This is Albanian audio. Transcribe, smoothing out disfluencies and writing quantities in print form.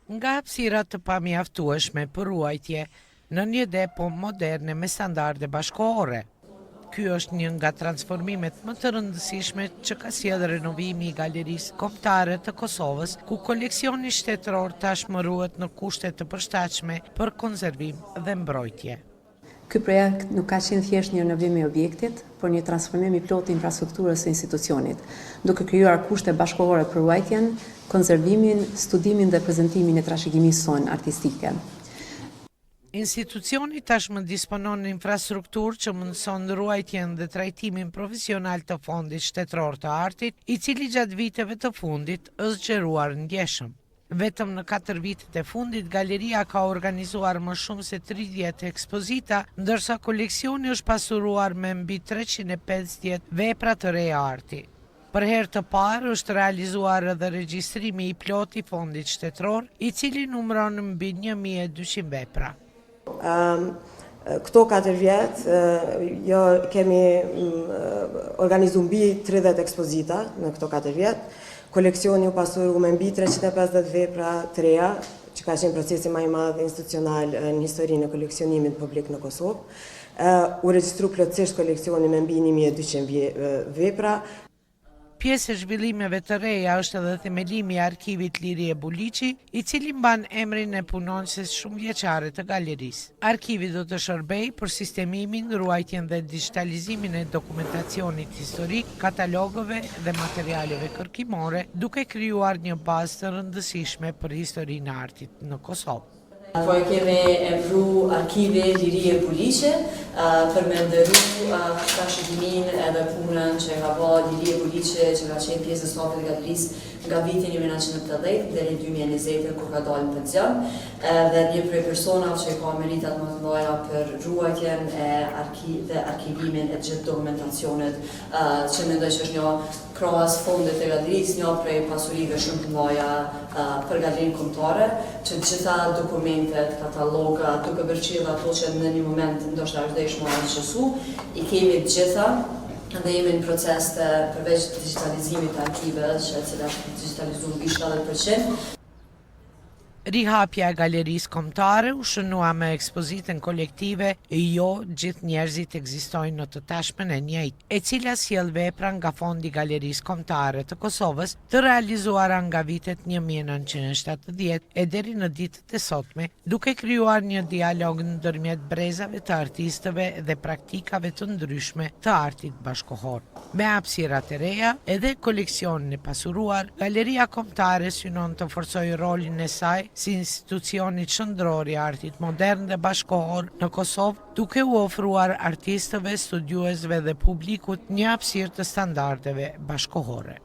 Nga hapësirat të pamjaftueshme për ruajtje në një depo moderne me standarde bashkëkohore. Ky është një nga transformimet më të rëndësishme që ka sjellë renovimi i Galerisë Kombëtare të Kosovës, ku koleksioni shtetëror tashmë ruhet në kushte të përshtatshme për konservim dhe mbrojtje. Ky projekt nuk ka qenë thjesht një renovim i objektit, por një transformim i plotë i infrastrukturës së institucionit, duke krijuar kushte bashkëkohore për ruajtjen, konservimin, studimin dhe prezantimin e trashëgimisë sonë artistike. Institucioni tashmë disponon në infrastrukturë që mundëson ruajtjen dhe trajtimin profesional të Fondit Shtetëror të Artit, i cili gjatë viteve të fundit është zgjeruar ndjeshëm. Vetëm në 4 vitet e fundit, galeria ka organizuar më shumë se 30 ekspozita, ndërsa koleksioni është pasuruar me mbi 350 vepra të reja arti. Për herë të parë është realizuar edhe regjistrimi i plotë i Fondit Shtetëror, i cili numëron mbi 1200 vepra. Këto 4 vjetë, kemi organizu mbi 30 ekspozita në këto 4 vjetë. Koleksioni u pasuru me mbi 350 vepra të reja, që ka qenë procesi më i madh institucional në historinë e koleksionimit publik në Kosovë. U regjistru plotësisht koleksioni me mbi 1200 vepra. Pjesë e zhvillimeve të reja është edhe themelimi i arkivit Lirie Buliçi, i cili mban emrin e punonjëses shumëvjeçare të galerisë. Arkivi do të shërbejë për sistemimin, ruajtjen dhe digitalizimin e dokumentacionit historik, katalogëve dhe materialeve kërkimore, duke krijuar një bazë të rëndësishme për historinë e artit në Kosovë. Po e kemi emru arkivi Lirie Buliçi për me ndërru trashëgimin edhe punën që ka bërë Lirie Buliçi, që ka qenë pjesë e stafit të galerisë nga vitin 1980 deri në 2020 kur ka dalë në pension, dhe një prej personave që ka meritat më të mëdha për ruajtjen dhe arkivimin e gjithë dokumentacionit, që mendoj që është një krahas fondit të galerisë, një prej pasurive shumë të mëdha për galerinë kombëtare, që gjitha dokumentet, kataloga, duke përfshirë ato që në një moment ndoshta është dëshmë anësu, i kemi të gjitha. Dhe jemi në proces të përveç digitalizimit të arkiveve, që cila është digitalizuar mbi 70%. Rihapja e Galerisë Kombëtare u shënua me ekspozitën kolektive Jo gjithë njerëzit ekzistojnë në të tashmen e njëjtë, e cila sjell vepra nga Fondi Galerisë Kombëtare të Kosovës, të realizuara nga vitet 1970 e deri në ditët e sotme, duke krijuar një dialog ndërmjet brezave të artistëve dhe praktikave të ndryshme të artit bashkëkohor. Me hapësirat e reja edhe koleksionin e pasuruar, Galeria Kombëtare synon të forcojë rolin e saj si institucioni qendror i artit modern dhe bashkëkohor në Kosovë, duke u ofruar artistëve, studiuesve dhe publikut një hapësirë të standardeve bashkëkohore.